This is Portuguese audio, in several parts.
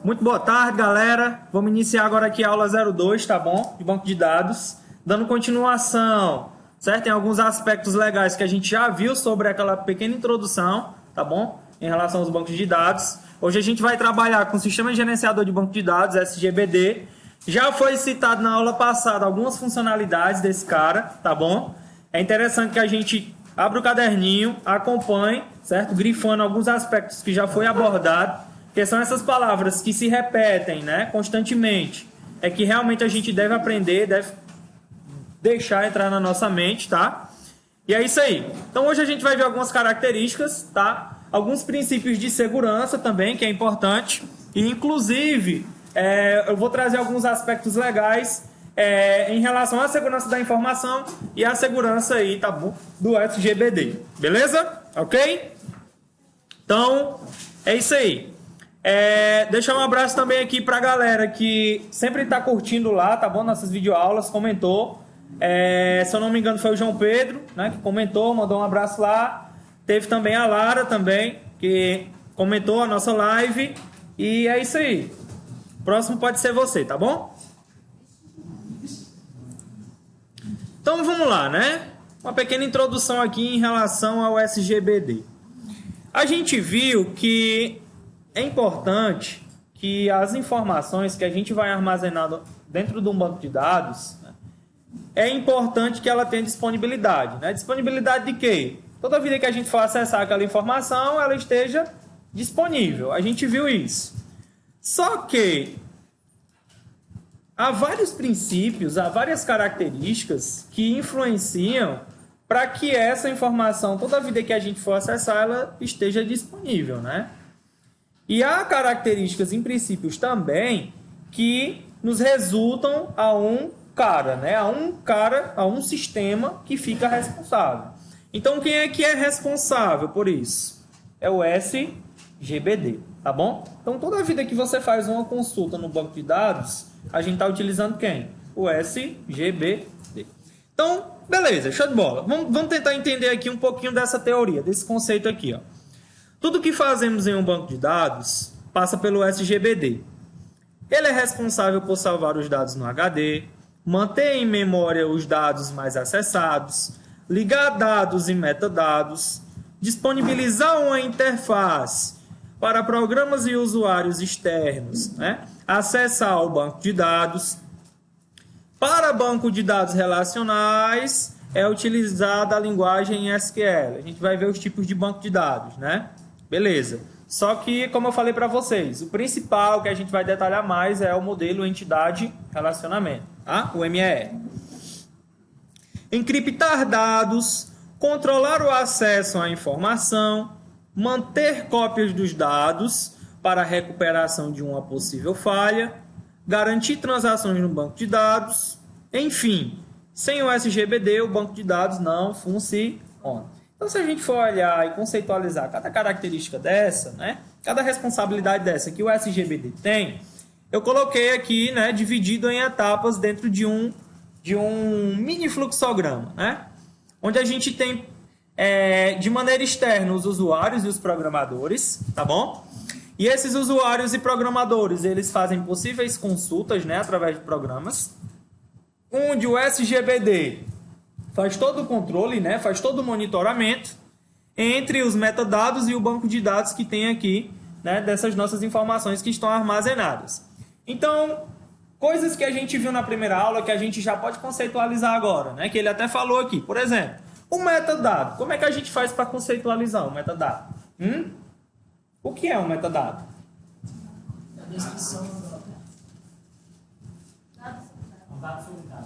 Muito boa tarde, galera. Vamos iniciar agora aqui a aula 02, tá bom? De banco de dados. Dando continuação, certo? Tem alguns aspectos legais que a gente já viu sobre aquela pequena introdução, tá bom? Em relação aos bancos de dados. Hoje a gente vai trabalhar com o Sistema Gerenciador de Banco de Dados, SGBD. Já foi citado na aula passada algumas funcionalidades desse cara, tá bom? É interessante que a gente abra o caderninho, acompanhe, certo? Grifando alguns aspectos que já foi abordado, que são essas palavras que se repetem, né, constantemente. É que realmente a gente deve aprender, deve deixar entrar na nossa mente, tá? E é isso aí. Então hoje a gente vai ver algumas características, tá? Alguns princípios de segurança também, que é importante. E inclusive, eu vou trazer alguns aspectos legais em relação à segurança da informação e à segurança aí, tá bom? Do SGBD. Beleza? Ok? Então, é isso aí. Deixar um abraço também aqui pra galera que sempre tá curtindo lá, tá bom? Nossas videoaulas, comentou. Se eu não me engano foi o João Pedro, né, que comentou, mandou um abraço lá. Teve também a Lara também, que comentou a nossa live. E é isso aí. Próximo pode ser você, tá bom? Então vamos lá, né? Uma pequena introdução aqui em relação ao SGBD. A gente viu que é importante que as informações que a gente vai armazenando dentro de um banco de dados, né, é importante que ela tenha disponibilidade. Né? Disponibilidade de quê? Toda vida que a gente for acessar aquela informação, ela esteja disponível. A gente viu isso. Só que há vários princípios, há várias características que influenciam para que essa informação, toda vida que a gente for acessar, ela esteja disponível, né? E há características em princípios também que nos resultam a um cara, né? A um sistema que fica responsável. Então, quem é que é responsável por isso? É o SGBD, tá bom? Então, toda vida que você faz uma consulta no banco de dados, a gente está utilizando quem? O SGBD. Então, beleza, show de bola. Vamos tentar entender aqui um pouquinho dessa teoria, desse conceito aqui, ó. Tudo que fazemos em um banco de dados passa pelo SGBD. Ele é responsável por salvar os dados no HD, manter em memória os dados mais acessados, ligar dados e metadados, disponibilizar uma interface para programas e usuários externos, né, acessar o banco de dados. Para banco de dados relacionais é utilizada a linguagem SQL. A gente vai ver os tipos de banco de dados, né? Beleza. Só que, como eu falei para vocês, o principal que a gente vai detalhar mais é o modelo entidade-relacionamento, tá? O MER. Encriptar dados, controlar o acesso à informação, manter cópias dos dados para a recuperação de uma possível falha, garantir transações no banco de dados, enfim, sem o SGBD o banco de dados não funciona. Então, se a gente for olhar e conceitualizar cada característica dessa, né, cada responsabilidade dessa que o SGBD tem, eu coloquei aqui, né, dividido em etapas dentro de um mini fluxograma, né, onde a gente tem de maneira externa os usuários e os programadores, tá bom? E esses usuários e programadores, eles fazem possíveis consultas, né, através de programas, onde o SGBD faz todo o controle, né, faz todo o monitoramento entre os metadados e o banco de dados que tem aqui, né, dessas nossas informações que estão armazenadas. Então, coisas que a gente viu na primeira aula que a gente já pode conceitualizar agora, né, que ele até falou aqui. Por exemplo, o metadado. Como é que a gente faz para conceitualizar o metadado? O que é um metadado?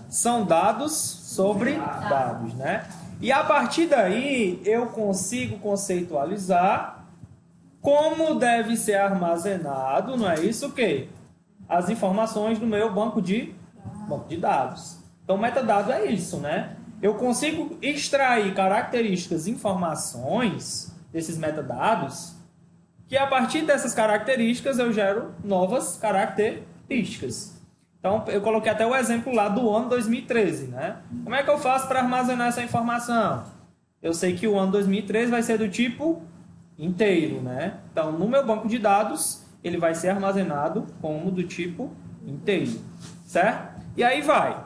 São dados sobre dados, né? E a partir daí eu consigo conceitualizar como deve ser armazenado, não é isso que? As informações no meu banco de dados. Então, metadado é isso, né? Eu consigo extrair características, informações desses metadados, que a partir dessas características eu gero novas características. Então, eu coloquei até o exemplo lá do ano 2013, né? Como é que eu faço para armazenar essa informação? Eu sei que o ano 2013 vai ser do tipo inteiro, né? Então, no meu banco de dados, ele vai ser armazenado como do tipo inteiro, certo? E aí vai.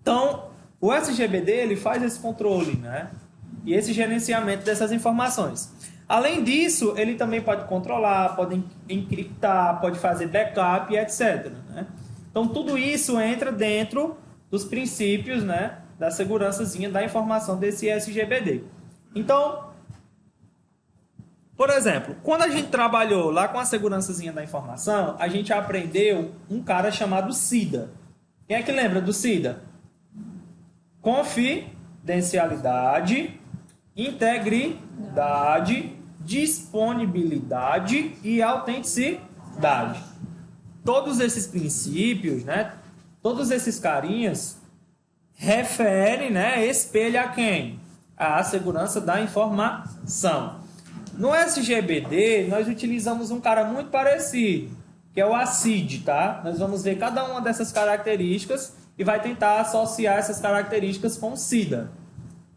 Então, o SGBD ele faz esse controle, né? E esse gerenciamento dessas informações. Além disso, ele também pode controlar, pode encriptar, pode fazer backup e etc. Né? Então, tudo isso entra dentro dos princípios, né, da segurançazinha da informação desse SGBD. Então, por exemplo, quando a gente trabalhou lá com a segurançazinha da informação, a gente aprendeu um cara chamado CIDA. Quem é que lembra do CIDA? Confidencialidade, integridade, disponibilidade e autenticidade. Todos esses princípios, né? Todos esses carinhas referem, né? Espelha a quem? A segurança da informação. No SGBD, nós utilizamos um cara muito parecido, que é o ACID, tá? Nós vamos ver cada uma dessas características e vai tentar associar essas características com o CIDA,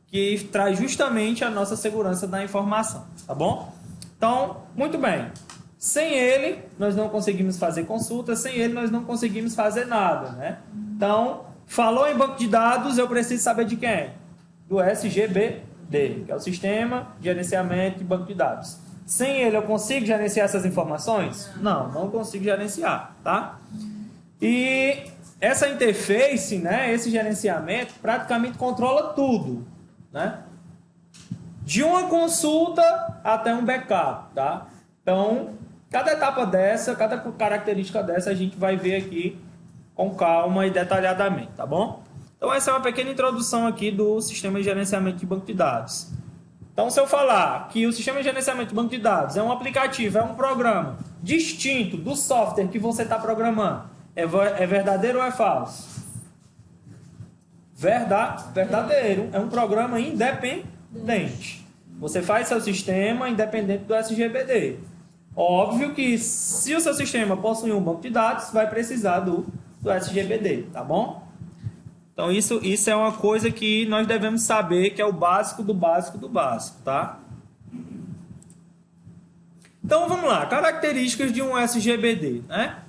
que traz justamente a nossa segurança da informação, tá bom? Então, muito bem. Sem ele, nós não conseguimos fazer consulta, sem ele, nós não conseguimos fazer nada, né? Então, falou em banco de dados, eu preciso saber de quem? Do SGBD, que é o Sistema de Gerenciamento de Banco de Dados. Sem ele, eu consigo gerenciar essas informações? Não, não consigo gerenciar, tá? E essa interface, né, esse gerenciamento, praticamente controla tudo, né? De uma consulta até um backup, tá? Então, cada etapa dessa, cada característica dessa, a gente vai ver aqui com calma e detalhadamente, tá bom? Então, essa é uma pequena introdução aqui do sistema de gerenciamento de banco de dados. Então, se eu falar que o sistema de gerenciamento de banco de dados é um aplicativo, é um programa distinto do software que você está programando, é verdadeiro ou é falso? Verdadeiro. É um programa independente. Você faz seu sistema independente do SGBD. Óbvio que se o seu sistema possui um banco de dados, vai precisar do SGBD, tá bom? Então isso é uma coisa que nós devemos saber, que é o básico do básico do básico, tá? Então vamos lá, características de um SGBD, né?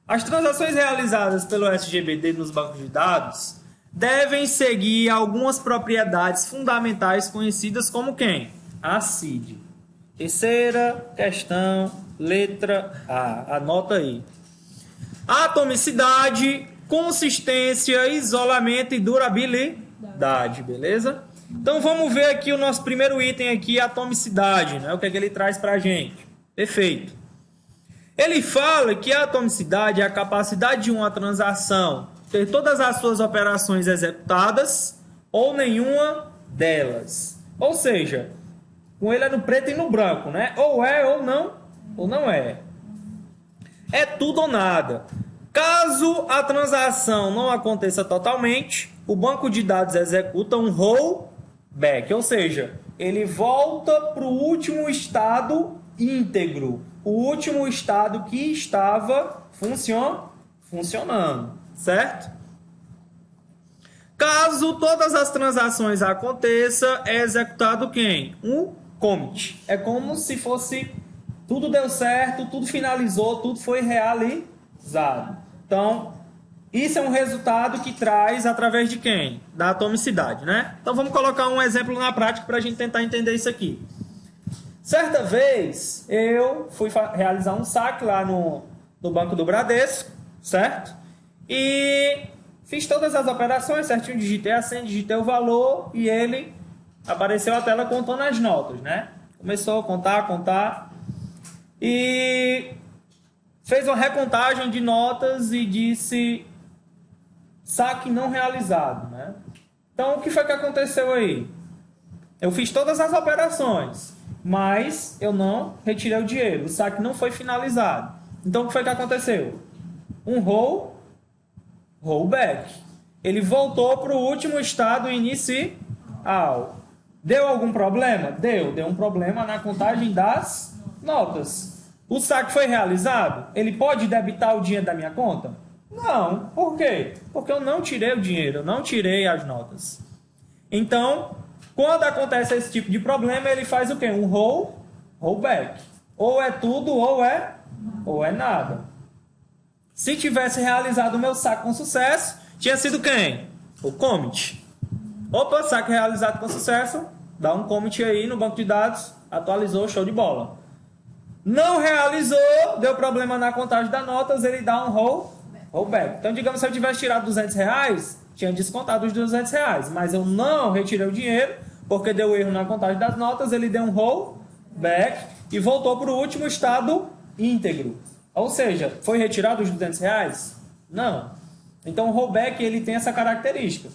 As transações realizadas pelo SGBD nos bancos de dados devem seguir algumas propriedades fundamentais conhecidas como quem? A CID. Terceira questão, letra A. Anota aí. Atomicidade, consistência, isolamento e durabilidade, beleza? Então vamos ver aqui o nosso primeiro item aqui, atomicidade, né? O que é que ele traz pra gente? Perfeito. Ele fala que a atomicidade é a capacidade de uma transação ter todas as suas operações executadas ou nenhuma delas. Ou seja, com ele é no preto e no branco, né? Ou é ou não é. É tudo ou nada. Caso a transação não aconteça totalmente, o banco de dados executa um rollback, ou seja, ele volta para o último estado íntegro, o último estado que estava funcionando, certo? Caso todas as transações aconteçam, é executado quem? Um commit. É como se fosse tudo deu certo, tudo finalizou, tudo foi realizado. Então, isso é um resultado que traz através de quem? Da atomicidade, né? Então, vamos colocar um exemplo na prática para a gente tentar entender isso aqui. Certa vez, eu fui realizar um saque lá no Banco do Bradesco, certo? E fiz todas as operações, certinho, digitei a senha, digitei o valor e ele apareceu a tela contando as notas, né? Começou a contar e fez uma recontagem de notas e disse saque não realizado, né? Então, o que foi que aconteceu aí? Eu fiz todas as operações, mas eu não retirei o dinheiro. O saque não foi finalizado. Então, o que foi que aconteceu? Um rollback. Ele voltou para o último estado inicial. Deu algum problema? Deu um problema na contagem das notas. O saque foi realizado? Ele pode debitar o dinheiro da minha conta? Não. Por quê? Porque eu não tirei o dinheiro, eu não tirei as notas. Então, quando acontece esse tipo de problema, ele faz o quê? Um rollback. Ou é tudo ou é ou é nada. Se tivesse realizado o meu saque com sucesso, tinha sido quem? O commit. Opa, saque realizado com sucesso, dá um commit aí no banco de dados, atualizou, show de bola. Não realizou, deu problema na contagem das notas, ele dá um rollback. Então, digamos, se eu tivesse tirado R$200, tinha descontado os R$200, mas eu não retirei o dinheiro, porque deu erro na contagem das notas, ele deu um rollback e voltou para o último estado íntegro. Ou seja, foi retirado os R$200? Não. Então, o rollback ele tem essa característica.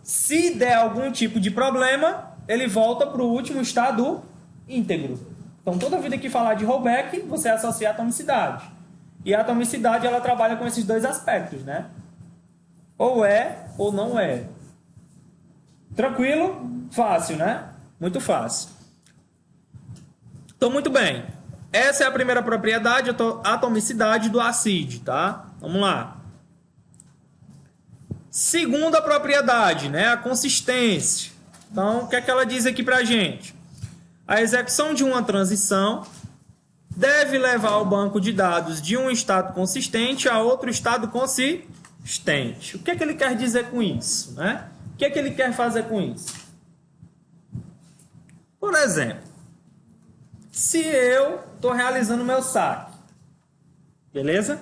Se der algum tipo de problema, ele volta para o último estado íntegro. Então, toda vida que falar de rollback, você associa a atomicidade. E a atomicidade, ela trabalha com esses dois aspectos, né? Ou é, ou não é. Tranquilo? Fácil, né? Muito fácil. Então, muito bem. Essa é a primeira propriedade, a atomicidade do ACID, tá? Vamos lá. Segunda propriedade, né? A consistência. Então, o que é que ela diz aqui pra gente? A execução de uma transição deve levar o banco de dados de um estado consistente a outro estado consistente. O que é que ele quer dizer com isso, né? O que é que ele quer fazer com isso? Por exemplo, se eu estou realizando meu saque, beleza?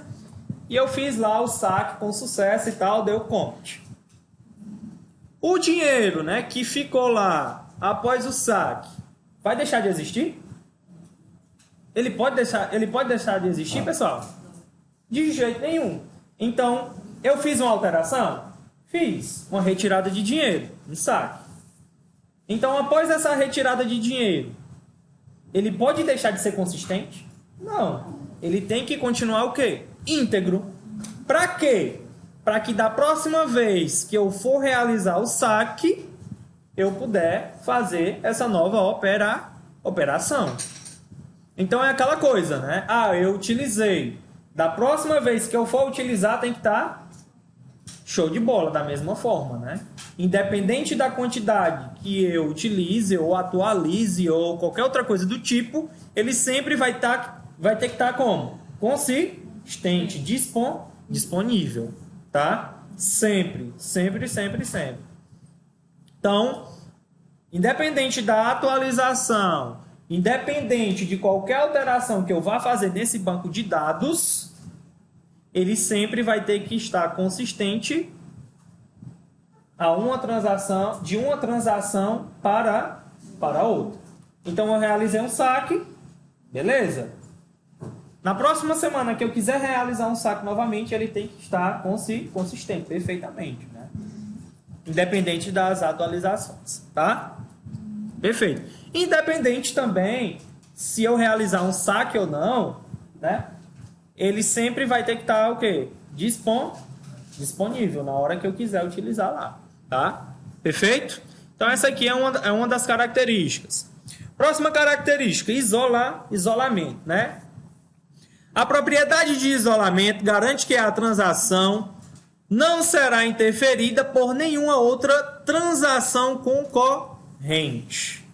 E eu fiz lá o saque com sucesso e tal, deu commit. O dinheiro, né, que ficou lá após o saque, vai deixar de existir? Ele pode deixar de existir, pessoal? De jeito nenhum. Então, eu fiz uma alteração? Fiz. Uma retirada de dinheiro, um saque. Então, após essa retirada de dinheiro, ele pode deixar de ser consistente? Não. Ele tem que continuar o quê? Íntegro. Para quê? Para que da próxima vez que eu for realizar o saque, eu puder fazer essa nova operação. Então é aquela coisa, né? Ah, eu utilizei. Da próxima vez que eu for utilizar, tem que estar show de bola, da mesma forma, né? Independente da quantidade que eu utilize, ou atualize, ou qualquer outra coisa do tipo, ele sempre vai ter que estar como? Consistente, disponível, tá? Sempre. Então, independente da atualização, independente de qualquer alteração que eu vá fazer nesse banco de dados, ele sempre vai ter que estar consistente de uma transação para outra. Então, eu realizei um saque, beleza? Na próxima semana que eu quiser realizar um saque novamente, ele tem que estar consistente, perfeitamente, né? Independente das atualizações, tá? Perfeito. Independente também se eu realizar um saque ou não, né? Ele sempre vai ter que estar o quê? Disponível na hora que eu quiser utilizar lá, tá? Perfeito? Então essa aqui é uma das características. Próxima característica, isolamento, né? A propriedade de isolamento garante que a transação não será interferida por nenhuma outra transação concorrente.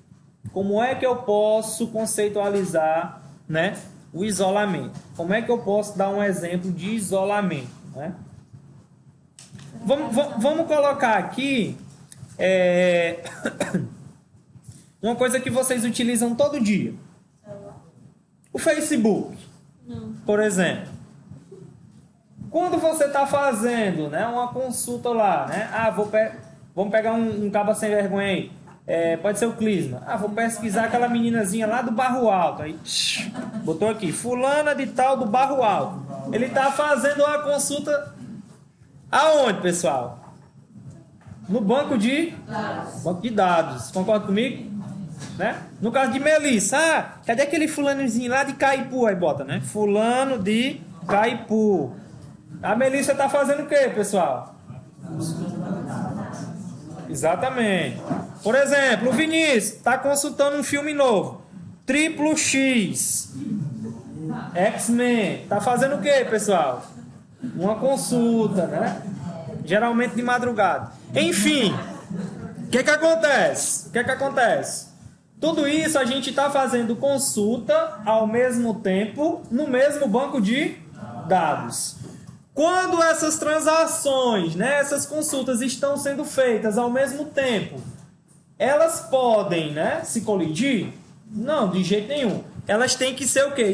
Como é que eu posso conceitualizar, né, o isolamento? Como é que eu posso dar um exemplo de isolamento, né? Vamos colocar aqui uma coisa que vocês utilizam todo dia. O Facebook, por exemplo. Quando você está fazendo, né, uma consulta lá, né? Vamos pegar um cabo sem vergonha aí. Pode ser o Clisma. Vou pesquisar aquela meninazinha lá do Barro Alto. Aí, botou aqui, fulana de tal do Barro Alto. Ele está fazendo uma consulta aonde, pessoal? No banco de dados. Concorda comigo? Né? No caso de Melissa, cadê aquele fulanozinho lá de Caipu? Aí bota, né? Fulano de Caipu. A Melissa está fazendo o quê, pessoal? Exatamente. Por exemplo, o Vinícius está consultando um filme novo. Triplo X. X-Men. Está fazendo o quê, pessoal? Uma consulta, né? Geralmente de madrugada. Enfim, o que acontece? Tudo isso a gente está fazendo consulta ao mesmo tempo no mesmo banco de dados. Quando essas transações, né, essas consultas estão sendo feitas ao mesmo tempo, elas podem, né, se colidir? Não, de jeito nenhum. Elas têm que ser o quê?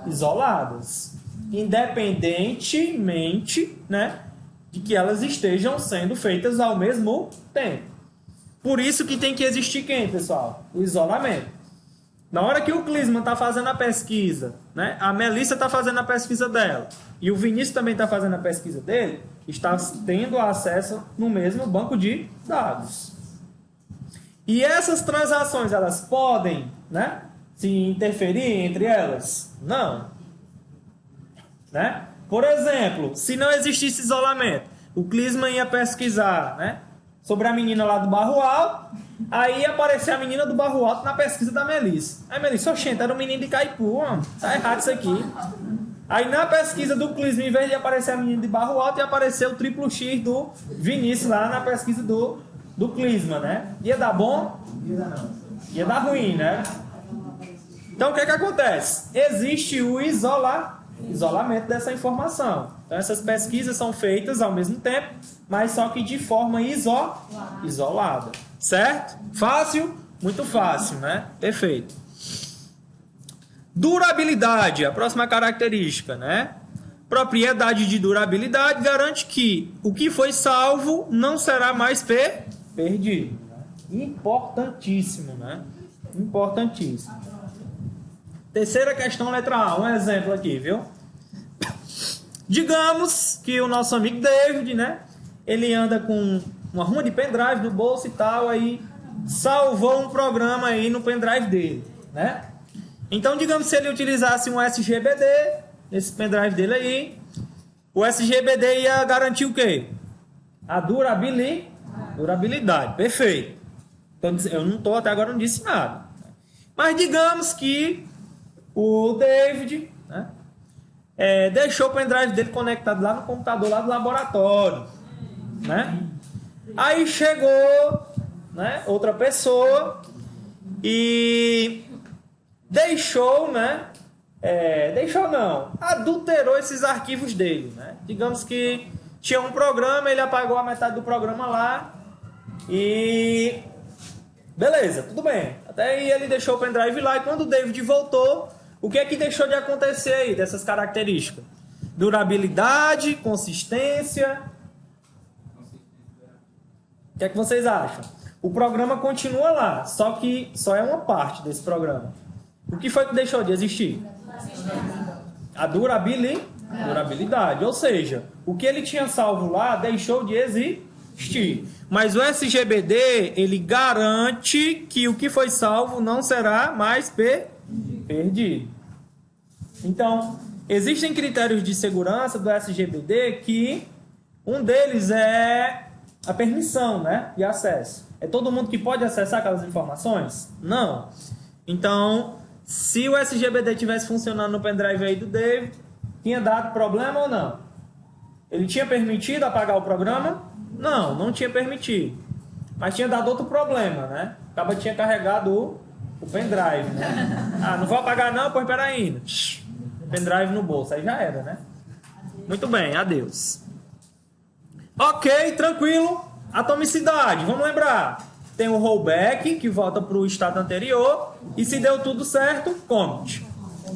Isoladas. Independentemente, né, de que elas estejam sendo feitas ao mesmo tempo. Por isso que tem que existir quem, pessoal? O isolamento. Na hora que o Clisman está fazendo a pesquisa, né, a Melissa está fazendo a pesquisa dela, e o Vinícius também está fazendo a pesquisa dele, está tendo acesso no mesmo banco de dados. E essas transações, elas podem, né, se interferir entre elas? Não. Né? Por exemplo, se não existisse isolamento, o Clisman ia pesquisar, né, sobre a menina lá do Barro Alto, aí ia aparecer a menina do Barro Alto na pesquisa da Melissa. Aí Melissa, oxente, era um menino de Caipu, mano. Tá errado isso aqui. Aí na pesquisa do Clisman, em vez de aparecer a menina de Barro Alto, ia aparecer o triplo X do Vinícius lá na pesquisa do Clisman, né? Ia dar bom? Ia dar ruim, né? Então o que acontece? Existe o isolamento dessa informação. Então essas pesquisas são feitas ao mesmo tempo, mas só que de forma isolada. Certo? Fácil? Muito fácil, né? Perfeito. Durabilidade, a próxima característica, né? Propriedade de durabilidade garante que o que foi salvo não será mais perdido. Importantíssimo, né? Importantíssimo. Terceira questão, letra A. Um exemplo aqui, viu? Digamos que o nosso amigo David, né? Ele anda com uma ruma de pendrive no bolso e tal, aí salvou um programa aí no pendrive dele, né? Então, digamos se ele utilizasse um SGBD, esse pendrive dele aí, o SGBD ia garantir o quê? A durabilidade. Perfeito. Então, eu não estou, até agora não disse nada. Mas digamos que o David, né, deixou o pendrive dele conectado lá no computador lá do laboratório, né? Aí chegou, né, outra pessoa e deixou, né? Deixou não, adulterou esses arquivos dele, né? Digamos que tinha um programa, ele apagou a metade do programa lá e beleza, tudo bem. Até aí ele deixou o pendrive lá e quando o David voltou, o que é que deixou de acontecer aí dessas características? Durabilidade, consistência. O que é que vocês acham? O programa continua lá, só que só é uma parte desse programa. O que foi que deixou de existir? A durabilidade. Ou seja, o que ele tinha salvo lá deixou de existir. Mas o SGBD, ele garante que o que foi salvo não será mais perdido. Então, existem critérios de segurança do SGBD que um deles é a permissão, né, de acesso. É todo mundo que pode acessar aquelas informações? Não. Então, se o SGBD tivesse funcionando no pendrive aí do David, tinha dado problema ou não? Ele tinha permitido apagar o programa? Não, não tinha permitido. Mas tinha dado outro problema, né? Acaba tinha carregado o pendrive, né? Ah, não vou apagar não, pois peraí. Pendrive no bolso, aí já era, né? Muito bem, adeus. Ok, tranquilo. Atomicidade, vamos lembrar. Tem o rollback, que volta para o estado anterior. E se deu tudo certo, commit.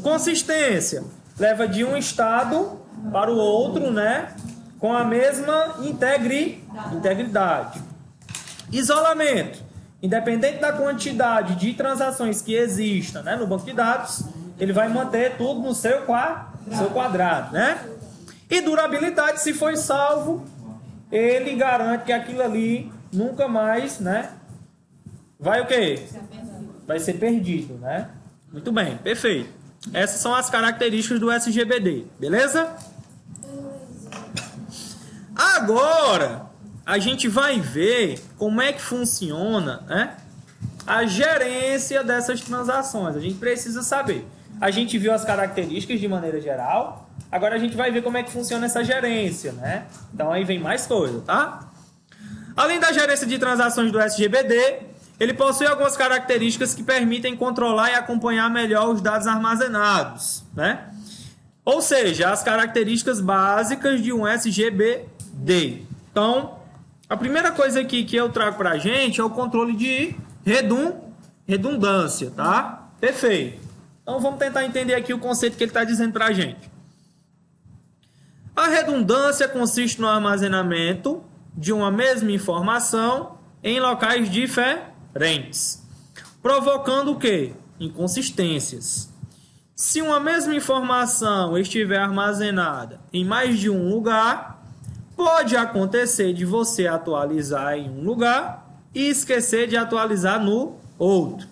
Consistência, leva de um estado para o outro, né? Com a mesma integridade. Isolamento, independente da quantidade de transações que existam, né, no banco de dados, ele vai manter tudo no seu quadrado, né? E durabilidade, se foi salvo, ele garante que aquilo ali nunca mais, né, vai o quê? Vai ser perdido, né? Muito bem, perfeito. Essas são as características do SGBD, beleza? Agora, a gente vai ver como é que funciona, né, a gerência dessas transações. A gente precisa saber. A gente viu as características de maneira geral. Agora a gente vai ver como é que funciona essa gerência, né? Então aí vem mais coisa, tá? Além da gerência de transações do SGBD, ele possui algumas características que permitem controlar e acompanhar melhor os dados armazenados, né? Ou seja, as características básicas de um SGBD. Então, a primeira coisa aqui que eu trago para a gente é o controle de redundância, tá? Perfeito. Então, vamos tentar entender aqui o conceito que ele está dizendo para a gente. A redundância consiste no armazenamento de uma mesma informação em locais diferentes, provocando o quê? Inconsistências. Se uma mesma informação estiver armazenada em mais de um lugar, pode acontecer de você atualizar em um lugar e esquecer de atualizar no outro,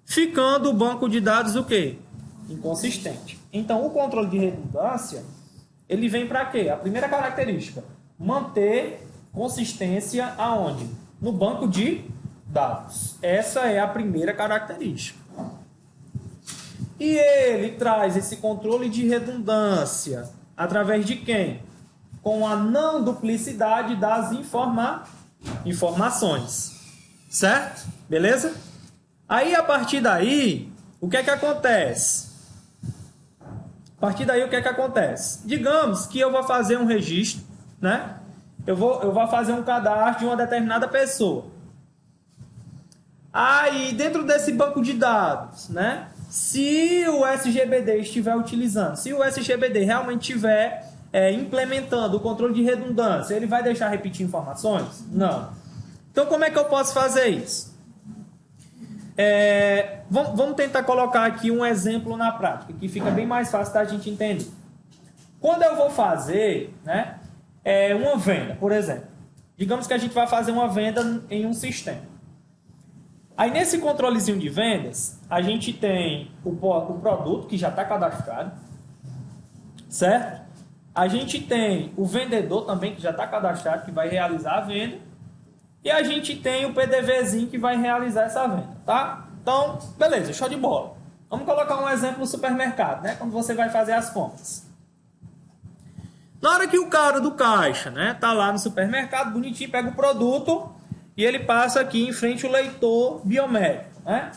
ficando o banco de dados o quê? Inconsistente. Então, o controle de redundância, ele vem para quê? A primeira característica, manter consistência aonde? No banco de dados. Essa é a primeira característica. E ele traz esse controle de redundância através de quem? Com a não duplicidade das informações. Certo? Beleza? Aí, a partir daí, o que é que acontece? A partir daí, o que é que acontece? Digamos que eu vou fazer um registro, né? Eu vou fazer um cadastro de uma determinada pessoa. Aí, dentro desse banco de dados, né? Se o SGBD estiver utilizando, se o SGBD realmente estiver implementando o controle de redundância, ele vai deixar repetir informações? Não. Então, como é que eu posso fazer isso? Vamos tentar colocar aqui um exemplo na prática, que fica bem mais fácil da gente entender. Quando eu vou fazer, né, uma venda, por exemplo, digamos que a gente vai fazer uma venda em um sistema. Aí nesse controlezinho de vendas, a gente tem o produto que já está cadastrado, certo? A gente tem o vendedor também que já está cadastrado, que vai realizar a venda. E a gente tem o PDVzinho que vai realizar essa venda, tá? Então, beleza, show de bola. Vamos colocar um exemplo no supermercado, né? Quando você vai fazer as compras. Na hora que o cara do caixa, né, tá lá no supermercado, bonitinho, pega o produto e ele passa aqui em frente ao leitor biométrico, né?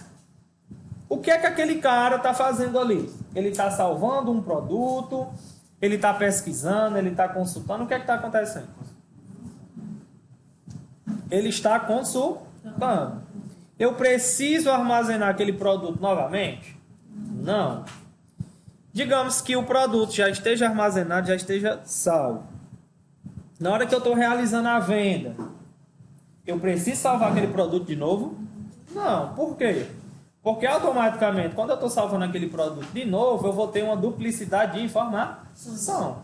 O que é que aquele cara tá fazendo ali? Ele tá salvando um produto, ele tá pesquisando, ele tá consultando, o que é que tá acontecendo? Ele está consultando. Eu preciso armazenar aquele produto novamente? Não. Digamos que o produto já esteja armazenado, já esteja salvo. Na hora que eu estou realizando a venda, eu preciso salvar aquele produto de novo? Não. Por quê? Porque automaticamente, quando eu estou salvando aquele produto de novo, eu vou ter uma duplicidade de informação.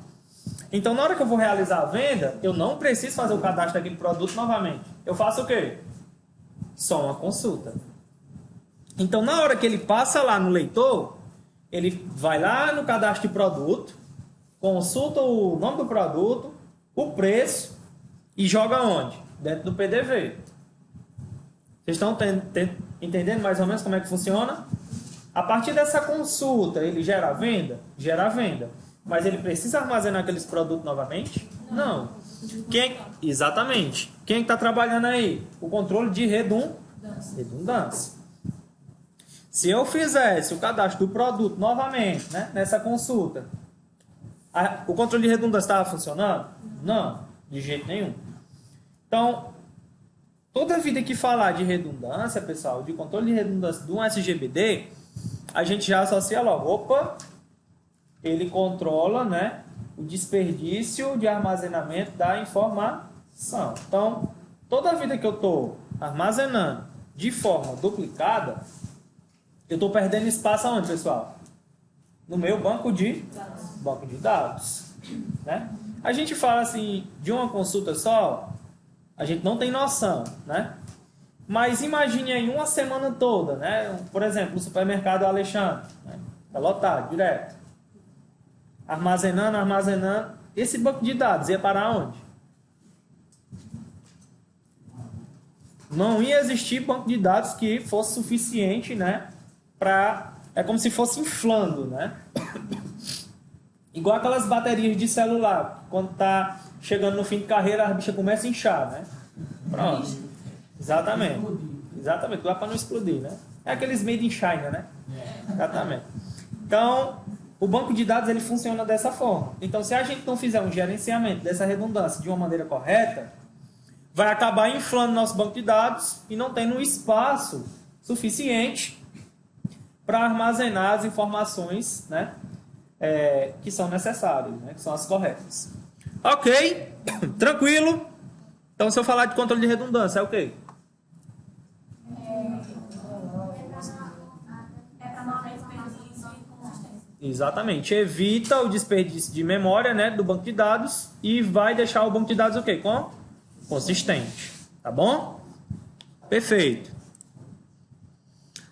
Então, na hora que eu vou realizar a venda, eu não preciso fazer o cadastro daquele produto novamente. Eu faço o quê? Só uma consulta. Então, na hora que ele passa lá no leitor, ele vai lá no cadastro de produto, consulta o nome do produto, o preço e joga onde? Dentro do PDV. Vocês estão entendendo mais ou menos como é que funciona? A partir dessa consulta, ele gera a venda? Gera a venda. Mas ele precisa armazenar aqueles produtos novamente? Não. Exatamente. Quem está trabalhando aí? O controle de redundância. Se eu fizesse o cadastro do produto novamente, né, nessa consulta, o controle de redundância estava funcionando? Não, de jeito nenhum. Então, toda vida que falar de redundância, pessoal, de controle de redundância de um SGBD, a gente já associa logo. Opa, ele controla, né, o desperdício de armazenamento da informação. Então, toda vida que eu estou armazenando de forma duplicada, eu estou perdendo espaço aonde, pessoal? No meu banco de dados. Né? A gente fala assim, de uma consulta só, a gente não tem noção, né? Mas imagine aí uma semana toda, né? Por exemplo, o supermercado Alexandre, né? Tá lotado, direto. Armazenando. Esse banco de dados ia parar onde? Não ia existir banco de dados que fosse suficiente, né? É como se fosse inflando, né? Igual aquelas baterias de celular, quando tá chegando no fim de carreira, a bicha começa a inchar, né? Pronto. Exatamente. Exatamente, lá para não explodir, né? É aqueles made in China, né? Exatamente. Então, o banco de dados ele funciona dessa forma. Então, se a gente não fizer um gerenciamento dessa redundância de uma maneira correta, vai acabar inflando nosso banco de dados e não tendo um espaço suficiente para armazenar as informações, né, que são necessárias, né, que são as corretas. Ok? Tranquilo? Então, se eu falar de controle de redundância, é o quê? Exatamente. Evita o desperdício de memória, né, do banco de dados e vai deixar o banco de dados o quê? Consistente. Tá bom? Perfeito.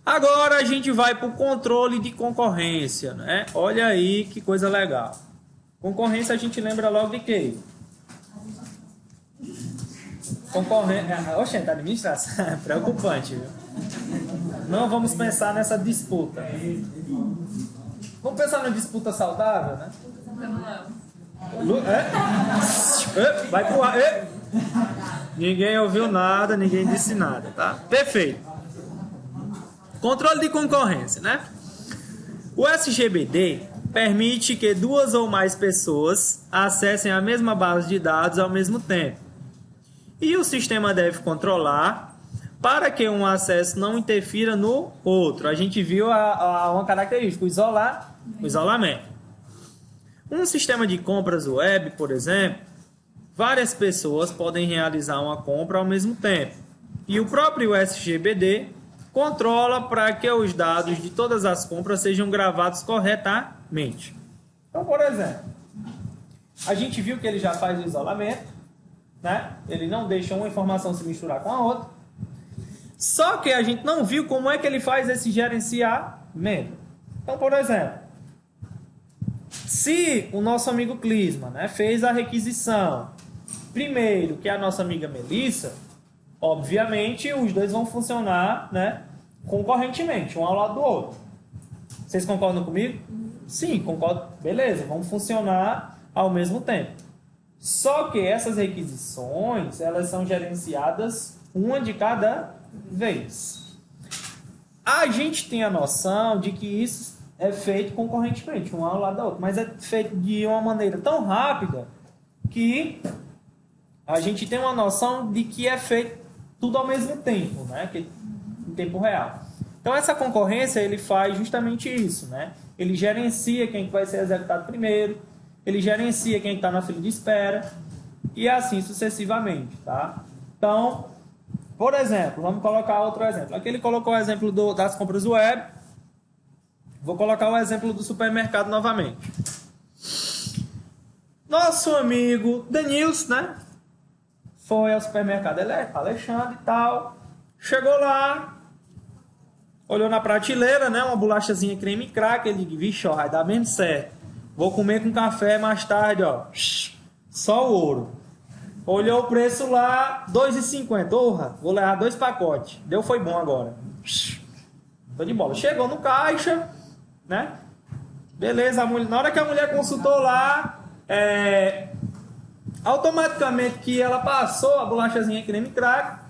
Agora a gente vai para o controle de concorrência, né? Olha aí que coisa legal. Concorrência a gente lembra logo de quê? Concorrência. Oxente, administração é preocupante, viu? Não vamos pensar nessa disputa. Vamos pensar na disputa saudável, né? Vai pro ar. Ninguém ouviu nada, ninguém disse nada, tá? Perfeito. Controle de concorrência, né? O SGBD permite que duas ou mais pessoas acessem a mesma base de dados ao mesmo tempo. E o sistema deve controlar para que um acesso não interfira no outro. A gente viu uma característica, o isolamento. Um sistema de compras web, por exemplo, várias pessoas podem realizar uma compra ao mesmo tempo. E o próprio SGBD controla para que os dados de todas as compras sejam gravados corretamente. Então, por exemplo, a gente viu que ele já faz o isolamento, né? Ele não deixa uma informação se misturar com a outra. Só que a gente não viu como é que ele faz esse gerenciamento. Então, por exemplo, se o nosso amigo Clisma, né, fez a requisição primeiro que a nossa amiga Melissa, obviamente os dois vão funcionar, né, concorrentemente, um ao lado do outro. Vocês concordam comigo? Sim, concordo. Beleza, vão funcionar ao mesmo tempo. Só que essas requisições, elas são gerenciadas uma de cada vez. A gente tem a noção de que isso é feito concorrentemente, um ao lado da outra, mas é feito de uma maneira tão rápida que a gente tem uma noção de que é feito tudo ao mesmo tempo, né? Em tempo real. Então essa concorrência ele faz justamente isso, né? Ele gerencia quem vai ser executado primeiro, ele gerencia quem está na fila de espera e assim sucessivamente, tá? Então, por exemplo, vamos colocar outro exemplo. Aqui ele colocou o exemplo das compras web. Vou colocar o exemplo do supermercado novamente. Nosso amigo Denilson, né? Foi ao supermercado Alexandre e tal. Chegou lá, olhou na prateleira, né? Uma bolachazinha creme crack. Ele disse, vixe, ó, vai dar mesmo certo. Vou comer com café mais tarde, ó. Só o ouro. Olhou o preço lá, R$2,50. Orra, vou levar 2 pacotes. Deu, foi bom agora. Tô de bola. Chegou no caixa, né? Beleza, na hora que a mulher consultou lá, automaticamente que ela passou a bolachazinha creme crack,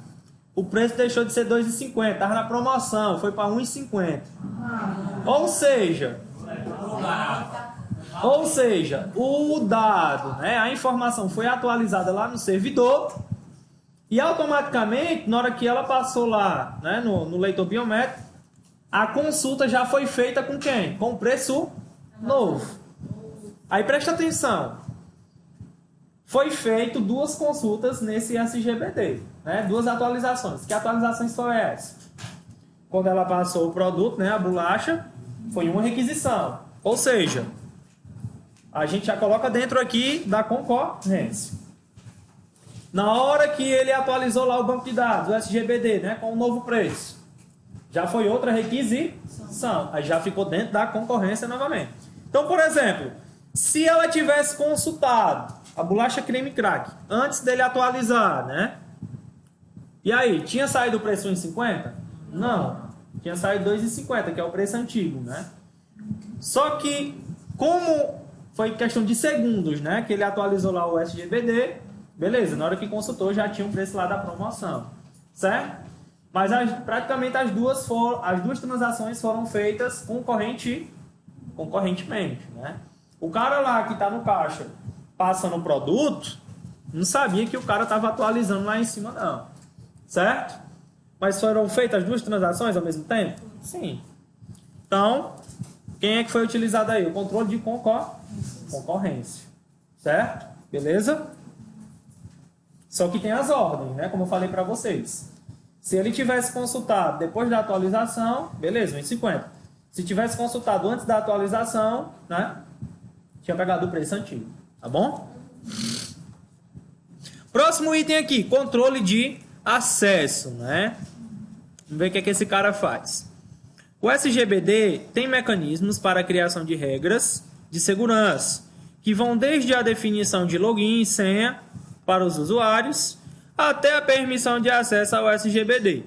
o preço deixou de ser R$2,50. Tava na promoção, foi para R$1,50. Ou seja, o dado, né, a informação foi atualizada lá no servidor e automaticamente, na hora que ela passou lá, né, no leitor biométrico, a consulta já foi feita com quem? Com o preço novo. Aí presta atenção. Foi feito 2 consultas nesse SGBD, né, 2 atualizações. Que atualizações foi essa? Quando ela passou o produto, né, a bolacha, foi uma requisição. Ou seja, a gente já coloca dentro aqui da concorrência. Na hora que ele atualizou lá o banco de dados, o SGBD, né, com o novo preço, já foi outra requisição. Aí já ficou dentro da concorrência novamente. Então, por exemplo, se ela tivesse consultado a bolacha creme crack antes dele atualizar, né? E aí, tinha saído o preço R$1,50? Não. Tinha saído R$2,50, que é o preço antigo, né? Só que, como foi questão de segundos, né? Que ele atualizou lá o SGBD. Beleza, na hora que consultou já tinha o preço lá da promoção. Certo? Mas praticamente as duas transações foram feitas concorrentemente, né? O cara lá que está no caixa passando o produto, não sabia que o cara estava atualizando lá em cima, não. Certo? Mas foram feitas as duas transações ao mesmo tempo? Sim. Então, quem é que foi utilizado aí? O controle de concorrência. Certo? Beleza? Só que tem as ordens, né? Como eu falei para vocês. Se ele tivesse consultado depois da atualização, beleza, 1,50. Se tivesse consultado antes da atualização, né? Tinha pegado o preço antigo. Tá bom? Próximo item aqui, controle de acesso, né? Vamos ver o que esse cara faz. O SGBD tem mecanismos para a criação de regras de segurança, que vão desde a definição de login e senha para os usuários, até a permissão de acesso ao SGBD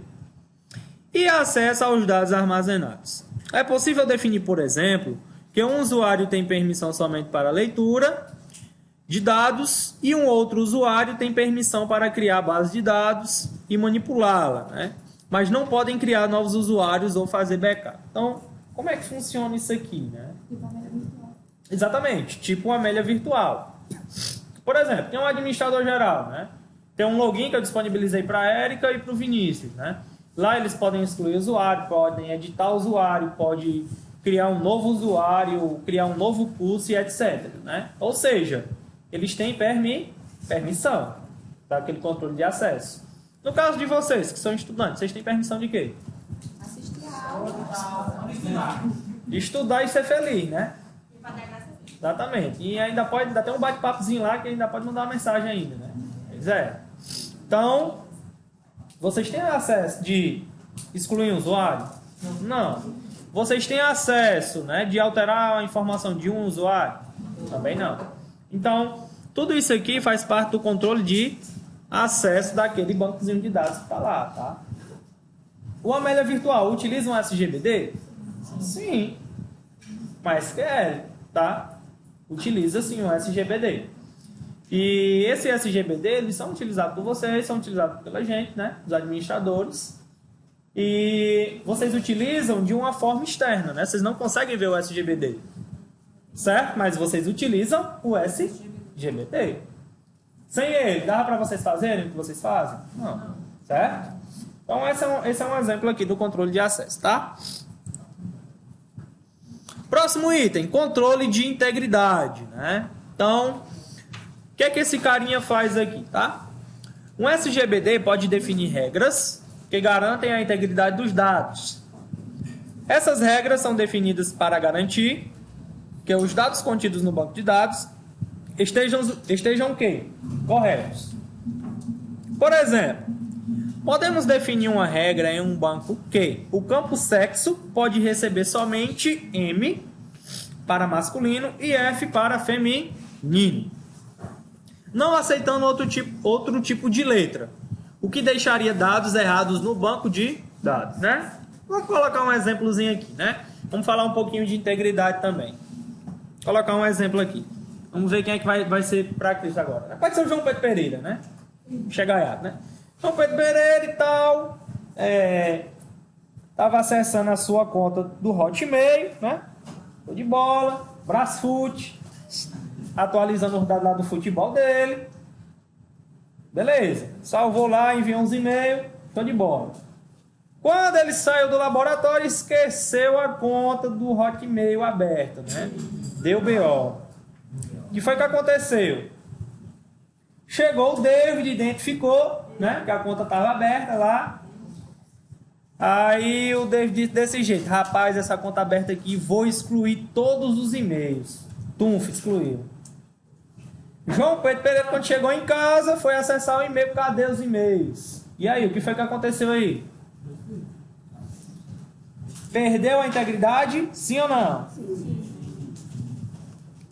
e acesso aos dados armazenados. É possível definir, por exemplo, que um usuário tem permissão somente para leitura de dados e um outro usuário tem permissão para criar base de dados e manipulá-la, né? Mas não podem criar novos usuários ou fazer backup. Então, como é que funciona isso aqui, né? Tipo Amélia virtual. Exatamente, tipo uma Amélia virtual. Por exemplo, tem um administrador geral, né? Tem um login que eu disponibilizei para a Érica e para o Vinícius, né? Lá eles podem excluir usuário, podem editar o usuário, pode criar um novo usuário, criar um novo curso e etc, né? Ou seja, eles têm permissão daquele controle de acesso. No caso de vocês, que são estudantes, vocês têm permissão de quê? Assistir a aula. De estudar e ser feliz, né? E para dar graça a Deus. Exatamente. E ainda tem um bate-papozinho lá que ainda pode mandar uma mensagem ainda, né? Pois é. Então, vocês têm acesso de excluir um usuário? Não. Vocês têm acesso, né, de alterar a informação de um usuário? Também não. Então, tudo isso aqui faz parte do controle de acesso daquele bancozinho de dados que está lá, tá? O Amélia Virtual utiliza um SGBD? Sim. Mas quer, tá? Utiliza sim um SGBD. E esse SGBD, eles são utilizados por vocês, são utilizados pela gente, né? Os administradores. E vocês utilizam de uma forma externa, né? Vocês não conseguem ver o SGBD. Certo? Mas vocês utilizam o SGBD. Sem ele, dá para vocês fazerem o que vocês fazem? Não. Certo? Então, esse é um exemplo aqui do controle de acesso, tá? Próximo item, controle de integridade, né? Então, o que é que esse carinha faz aqui, tá? Um SGBD pode definir regras que garantem a integridade dos dados. Essas regras são definidas para garantir que os dados contidos no banco de dados estejam o quê? Corretos. Por exemplo, podemos definir uma regra em um banco que o campo sexo pode receber somente M para masculino e F para feminino, não aceitando outro tipo de letra, o que deixaria dados errados no banco de dados, né? Vou colocar um exemplozinho aqui, né? Vamos falar um pouquinho de integridade também. Vou colocar um exemplo aqui. Vamos ver quem é que vai ser para Cristo agora. Pode ser o João Pedro Pereira, né? Chegaiado, né? João Pedro Pereira e tal, tava acessando a sua conta do Hotmail, né? Tô de bola, Brasfoot, atualizando os dados lá do futebol dele. Beleza, salvou lá, enviou uns e-mails, tô de bola. Quando ele saiu do laboratório, esqueceu a conta do Hotmail aberta, né? Deu BO. O que foi que aconteceu? Chegou o David, identificou, né? Que a conta estava aberta lá. Aí o David disse desse jeito: rapaz, essa conta aberta aqui, vou excluir todos os e-mails. Tumf, excluiu. João Pedro Pereira, quando chegou em casa, foi acessar o e-mail. Cadê os e-mails? E aí, o que foi que aconteceu aí? Perdeu a integridade? Sim ou não?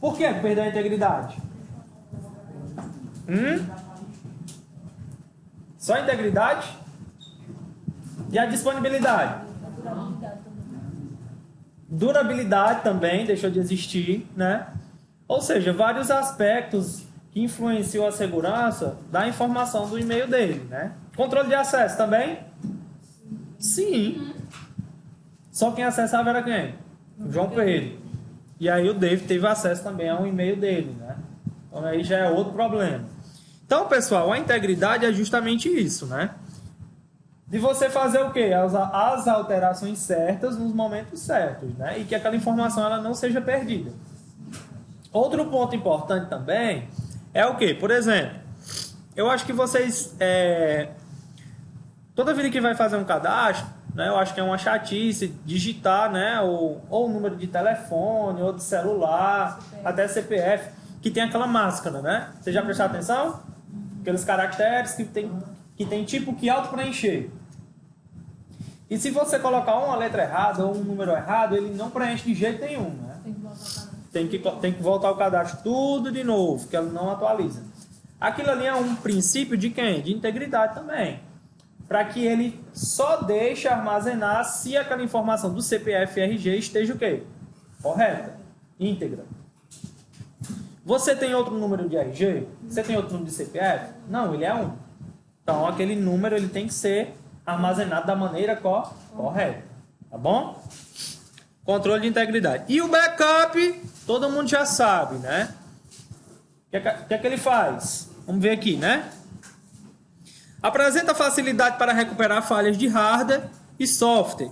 Por que perdeu a integridade? Só a integridade? E a disponibilidade? Durabilidade também deixou de existir, né? Ou seja, vários aspectos que influenciam a segurança da informação do e-mail dele, né? Controle de acesso também? Sim. Só quem acessava era quem? O João Pedro. E aí o David teve acesso também a um e-mail dele, né? Então aí já é outro problema. Então, pessoal, a integridade é justamente isso, né? De você fazer o quê? As alterações certas nos momentos certos, né? E que aquela informação ela não seja perdida. Outro ponto importante também é o quê? Por exemplo, eu acho que vocês... toda vida que vai fazer um cadastro, né? Eu acho que é uma chatice digitar, né? Ou o número de telefone, ou de celular, até CPF, que tem aquela máscara, né? Você já prestou atenção? Aqueles caracteres que tem tipo que auto-preencher. E se você colocar uma letra errada ou um número errado, ele não preenche de jeito nenhum, né? Tem que voltar o cadastro tudo de novo, que ela não atualiza. Aquilo ali é um princípio de quem? De integridade também. Para que ele só deixe armazenar se aquela informação do CPF e RG esteja o quê? Correta, íntegra. Você tem outro número de RG? Você tem outro número de CPF? Não, ele é um. Então, aquele número ele tem que ser armazenado da maneira correta. Tá bom? Controle de integridade. E o backup, todo mundo já sabe, né? O que é que ele faz? Vamos ver aqui, né? Apresenta facilidade para recuperar falhas de hardware e software,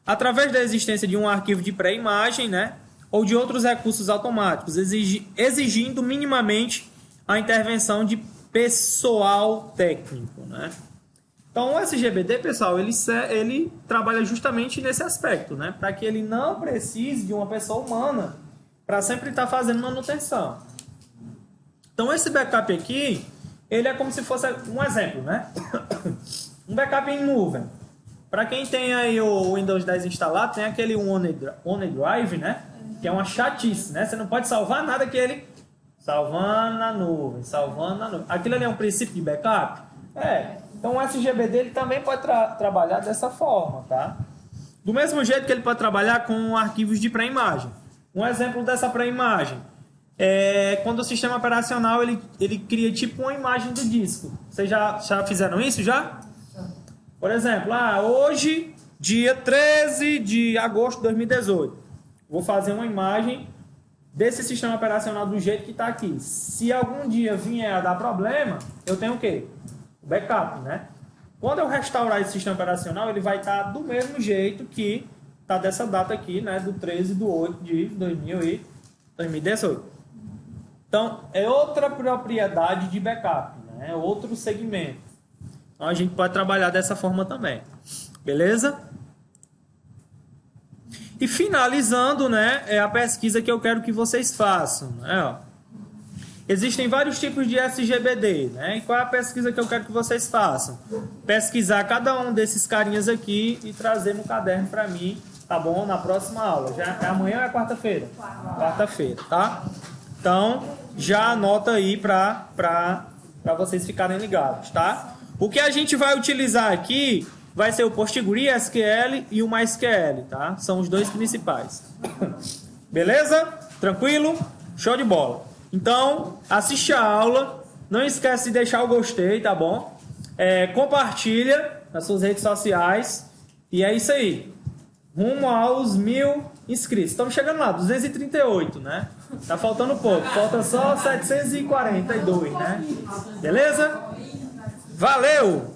através da existência de um arquivo de pré-imagem, né? Ou de outros recursos automáticos, exigindo minimamente a intervenção de pessoal técnico, né? Então, o SGBD, pessoal, ele trabalha justamente nesse aspecto, né? Para que ele não precise de uma pessoa humana para sempre estar fazendo manutenção. Então, esse backup aqui, ele é como se fosse um exemplo, né? Um backup em nuvem. Para quem tem aí o Windows 10 instalado, tem aquele OneDrive, né? Que é uma chatice, né? Você não pode salvar nada que ele... Salvando na nuvem, salvando na nuvem. Aquilo ali é um princípio de backup? Então o SGBD ele também pode trabalhar dessa forma, tá? Do mesmo jeito que ele pode trabalhar com arquivos de pré-imagem. Um exemplo dessa pré-imagem é quando o sistema operacional ele cria tipo uma imagem do disco. Vocês já fizeram isso já? Por exemplo, hoje, dia 13 de agosto de 2018, vou fazer uma imagem desse sistema operacional do jeito que está aqui. Se algum dia vier a dar problema, eu tenho o quê? O backup, né? Quando eu restaurar esse sistema operacional, ele vai estar do mesmo jeito que está dessa data aqui, né? Do 13 de 8 de 2018. Então, é outra propriedade de backup, né? É outro segmento. Então, a gente pode trabalhar dessa forma também. Beleza? E finalizando, né, é a pesquisa que eu quero que vocês façam, né? Existem vários tipos de SGBD, né? E qual é a pesquisa que eu quero que vocês façam? Pesquisar cada um desses carinhas aqui e trazer no caderno para mim, tá bom? Na próxima aula. Amanhã ou é quarta-feira? Quarta-feira, tá? Então, já anota aí para vocês ficarem ligados, tá? O que a gente vai utilizar aqui vai ser o PostgreSQL e o MySQL, tá? São os dois principais. Beleza? Tranquilo? Show de bola. Então, assiste a aula. Não esquece de deixar o gostei, tá bom? Compartilha nas suas redes sociais. E é isso aí. Rumo aos 1000 inscritos. Estamos chegando lá, 238, né? Tá faltando pouco. Falta só 742, né? Beleza? Valeu!